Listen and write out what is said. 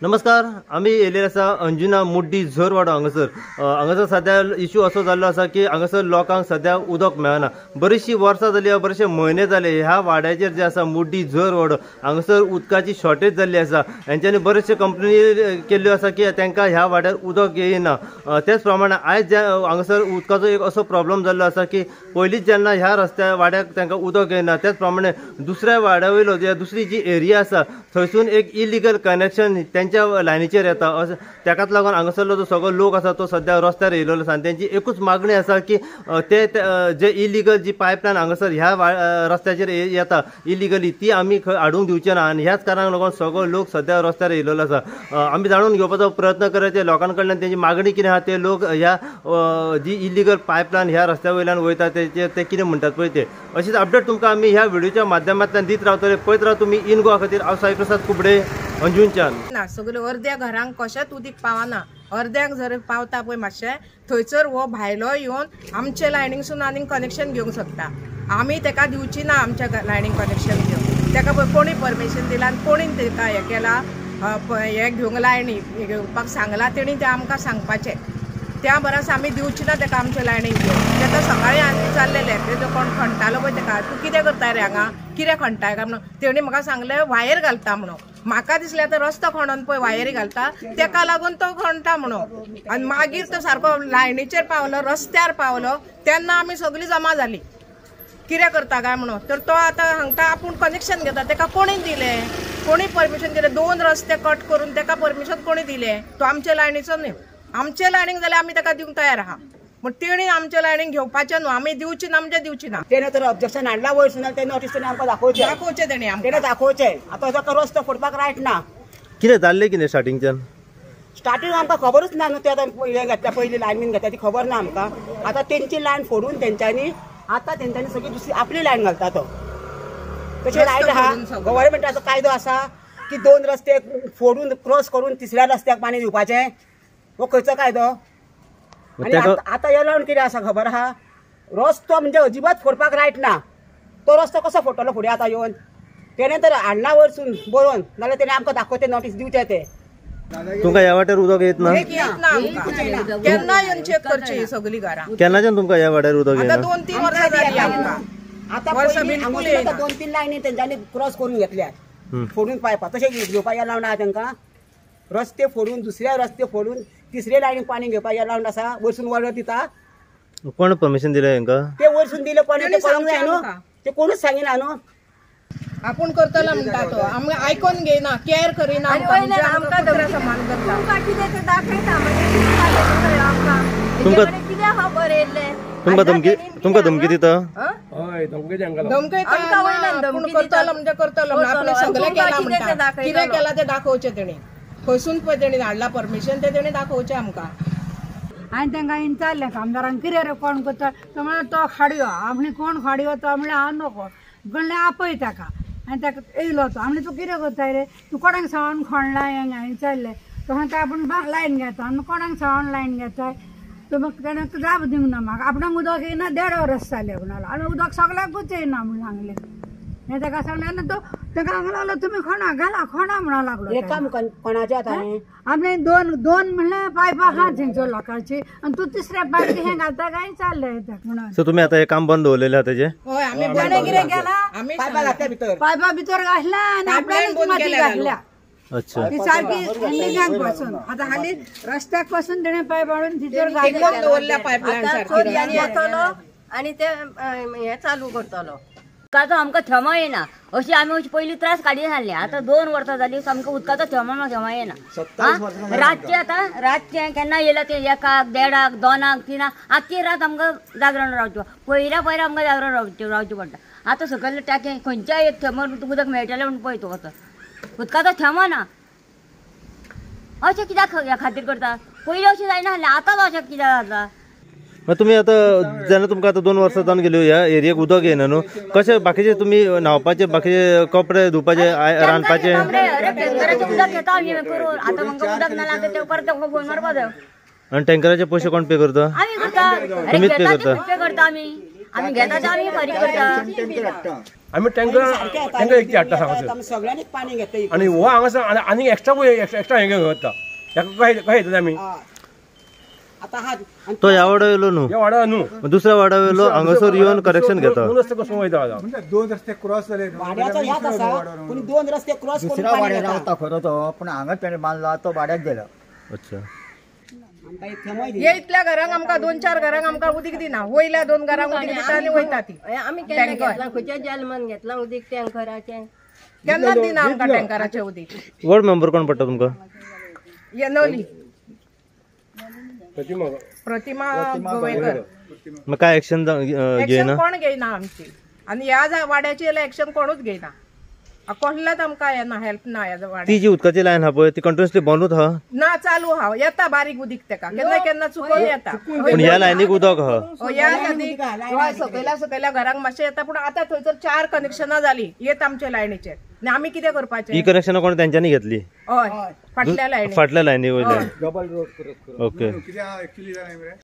नमस्कार, आम्ही येयलेले आसा अंजुना मुड्डी झरवाडो हांगासर सध्या इश्यू असो जाल्लो आसा की हांगासर लोकांक सध्या उदक मेळना। बरीचशी वर्सां जाली, बरेचशे म्हयने जाले ह्या वाड्याचेर जे आसा मुड्डी झरवाडो हांगासर उदकाची शॉर्टेज जाल्ली आसा। हेंच्यांनी बरेचशे कंपनी केल्ल्यो आसा की तांकां ह्या वाड्यार उदक येयना। त्याच प्रमाणे आयज हांगासर उदकाचो एक असो प्रॉब्लेम जाल्लो आसा की पयलींच जेन्ना ह्या रस्त्या वाड्याक तांकां उदक येना, त्याच प्रमाणे दुसऱ्या वाड्या वयलो दुसरी जी एरिया आसा थंयसून एक इलिगल कनेक्शन लायनीचेर येता। त्याकाच लागून हांगासरलो जो सगळो लोक आसा तो सध्या रस्त्यार येयलेलो आसा। त्यांची एकूच मागणी आसा की ते जे इलिगल जी पायपलायन हांगासर ह्या रस्त्याचेर येता इलिगली ती आमी हाडूंक दिवचे ना आनी ह्याच कारणाक लागून सगळो लोक सध्या रस्त्यार येयलेलो आसा। आमी जाणून घेवपाचो प्रयत्न करायचे लोकांकडल्यान त्यांची मागणी कितें आहा ते लोक ह्या जी इलिगल पायपलायन ह्या रस्त्या वयल्यान वयता ते कितें म्हणटात पळय ते अशीच अपडेट तुमकां आमी ह्या व्हिडिओच्या माध्यमांतल्यान दित रावतले। पळयत राव तुमी इन गोवा खातीर हांव साई प्रसाद कुबडे अंजुनच्यान। सगळे अर्ध्या घरांक कशेंच उदीक पावना, अर्ध्यांक जर पावता पळय मातशें थंयसर हो भायलो येवन आमचे लायनींगसून आनीक कनेक्शन घेवंक शकता। आमी ताका दिवची ना आमच्या लायनींग कनेक्शन घेवंक। ताका पळय कोणी परमिशन दिला आनी कोणी ताका हें केला हे घेवंक लायनी घेवपाक सांगला तेणी तें आमकां सांगपाचें। त्या बरास आमी दिवची ना ताका आमचे लायनींग घेवंक। ताका सकाळीं आनी चाललेले ते कोण खणटालो पळय ताका तूं कितें करता रे हांगा कितें खणटाय काय म्हणून तेणी म्हाका सांगलें वायर घालता म्हणून। म्हाका दिसलें आतां रस्तो खणून पळय वायरी घालता तेका लागून तो खणटा म्हणून। आनी मागीर तो सारको लायनीचेर पावलो रस्त्यार पावलो तेन्ना आमी सगळीं जमा जाली कितें करता काय म्हणून। तर तो आतां हांगा आपूण कनेक्शन घेता ताका कोणी दिलें, कोणी परमिशन दिलें? 2 रस्ते कट करून ताका परमिशन कोणी दिलें? तो आमचे लायनीचो न्ही। आमचे लायनींग जाल्यार आमी ताका दिवंक तयार आहा, पण तेणी आमचे लायनींग घेवपाचें न्हू। आमी दिवची ना म्हणजे दिवची ना। तेणे तर ऑब्जेक्शन हाडला वयरसून ते नोटीस तेणे आमकां दाखोवचें तेणी तेणे दाखोवचें। आतां ताका रस्तो फोडपाक रायट ना। कितें जाल्लें कितें स्टार्टिंगच्यान? स्टार्टींग आमकां खबरूच ना न्हू। ते आतां हें घेतल्या पयलीं लायन बीन घेतल्या ती खबर ना आमकां। आतां तेंची लायन फोडून तेंच्यांनी सगळी दुसरी आपली लायन घालता तो तशें रायट आहा। गव्हर्मेंटाचो कायदो आसा की 2 रस्ते फोडून क्रॉस करून तिसऱ्या रस्त्याक पाणी दिवपाचें, हो खंयचो कायदो? आनी आतां हे लावन कितें आसा खबर आहा? रस्तो म्हणजे अजिबात फोडपाक रायट ना। तो रस्तो कसो फोडटलो फुडें आतां येवन? तेणें तर हाडना वयरसून बरोवन नाल्यार तेणें आमकां दाखोवचें नोटीस दिवचें ते। तुमकां ह्या वाट्यार उदक येत ना? केन्ना येवन चेक करची सगळीं घरां? केन्नाच्यान तुमकां ह्या वाड्यार उदक येना? आतां 2-3 वर्सां जालीं आमकां। आतां 2-3 लायनी तेंच्यांनी क्रॉस करून घेतल्यात फोडून पायपा तशें घेवपाक या लावन आहा तांकां। रस्ते फोडून दुसऱ्या रस्ते फोडून तिसरे लायनीक पाणी घेवपाक या लावन आसा। वयरसून ऑर्डर दिता कोण परमिशन दिलें हांकां? ते वयरसून दिले कोणी ते कळूंक जाय न्हू। ते कोणूच सांगिना न्हू। आपूण करतलो म्हणटा तो आमी आयकून घेयना, केअर करिना, आमकां समान करता। तुमकां धमकी दिता? धमकी करतलो म्हणजे करतलो। आपणें सगळें केलां म्हणटा, कितें केलां तें दाखोवचें तेणी। खंयसून पळय तेणी हाडला परमिशन ते तेणी दाखोवचें आमकां। हांवें तांकां विचारलें कामदारांक कितें रे कोण करता? तो म्हणलो तो खाडयो। आमी कोण खाडयो? तो म्हणलें हांव नको म्हणलें आपय ताका। आनी ताका येयलो तो आमी तूं कितें करताय रे? तूं कोणाक सावन खणला? हांवें विचारलें। तो सांगता आपूण लायन घेता। आनी कोणाक सावन लायन घेताय? तो म्हाका ताणें जाप दिवंक ना म्हाका। आपणाक उदक येयना 1.5 वर्स जालें म्हणलो। आनी उदक सगळ्याकूच येयना म्हूण सांगलें। हें ताका सांगलें आनी तो ताका सांगूंक लागलो तुमी खणा घाला खणा म्हणूंक लागलो। हें काम कोणाचें आतां? आमी दोन म्हणल्यार पायपां आहा थंयसर लोकांची आनी तूं तिसऱ्या पायपी हें घालता काय चाललें ताका म्हणून। सो तुमी आतां हें काम बंद दवरलेलें आहा तेजें? हय आमी कितें केलां? पायपा घातल्या भितर पायपा भितर घातल्या आनी आपल्यानूच माती घातल्या। अच्छा, ती सारकी निजांक पासून आतां हाली रस्त्याक पासून तेणें पायप हाडून भितर दवरल्या पायपलायन आनी ते हें चालू करतलो। उदकाचो आमकां थेंबो येना अशी आमी पयलीं त्रास काडीन हाडले। आतां 2 वर्सां जालीं आमकां उदकाचो थेंबो येना। रातचें आतां रातचें केन्ना येयला ते 1, 1:30, 2, 3 आख्खी रात आमकां जागरण रावचें। पयऱ्या आमकां जागरण रावचें पडटा। आतां सकयल टाके खंयच्याय एक थेंबो उदक मेळटलें म्हूण पळय तूं वचत उदकाचो थेंबो ना। अशें कित्याक ह्या खातीर करता? पयलीं अशें जायना आसलें, आतांच अशें कित्याक जाता? तुमी आतां जेन्ना तुमकां आतां 2 वर्सां जावन गेल्यो ह्या एरियेक उदक येना न्हू, कशें बाकीचे तुमी न्हावपाचे बाकीचे कपडे धुवपाचे रांदपाचे? उदक घेता आमी करून। आतां म्हाका उदक ना लागता ते परत फोन मारपा जाय। आनी टँकराचे पयशे कोण पे करता? आमी करता। तुमीच पे करता? पे करता आमी। आम्ही घेता तर आम्ही फारीक करता. आम्ही टँकर एकटी हाडटा सांगासर आम्ही सगळ्यांनीच पाणी घेता आणि हो हांगासर आनी एक्स्ट्रा हे घेवन वता काय येतले आमी आता हा आणि तो ह्या वाडा येलो न्हू या वाडा न्हू दुसऱ्या वाडा येलो हांगासर येवन करेक्शन घेता. दोन रस्ते कसं वयता आता म्हणजे 2 रस्ते क्रॉस झाले वाड्याचा याच असा कोणी 2 रस्ते क्रॉस करून दुसऱ्या पाणी वाड्यार घेता. रावता खरो तो पण हांगा पेंड बांदला तो वाड्याक गेला. अच्छा आमकां एक थंय दी. हे इतल्या घरांक आमकां 2-4 घरांक आमकां उदीक दिना. वयल्या 2 घरांक उदीक दिता आनी वयता ती. आम्ही केन्ना घेतला खंयच्या जल्मान घेतला उदीक टँकराचें. केन्नाच दिना आमकां टँकराचें उदीक. वॉर्ड मेंबर कोण पडटा तुमकां? येनोली प्रतिमा प्रतिमा गोवेकर. मग काय ऍक्शन घेयना? एक्शन कोण घेयना आमची आणि ह्या वाड्याची एक्शन कोणूच घेयना. कसलेच आमकां येना हेल्प ना ह्या ती वाड्याची. जी उदकाची लायन हा पळय ती कंटिन्युअसली बंदूच हा ना चालू हा येता बारीक उदीक तेका केन्ना केन्ना चुकून येता. पण ह्या लायनीक उदक हा. या नदीक सकयल्या घरांक मातशें येता पूण आतां थंयसर 4 कनेक्शनां जाली येत आमच्या लायनीचे आनी आमी कितें करपाचें? ही कनेक्शनां कोण त्यांच्यानी घेतली हय फाटल्या लायनी फाटल्या लायनी वयल्यान. ओके किती एक्चुअली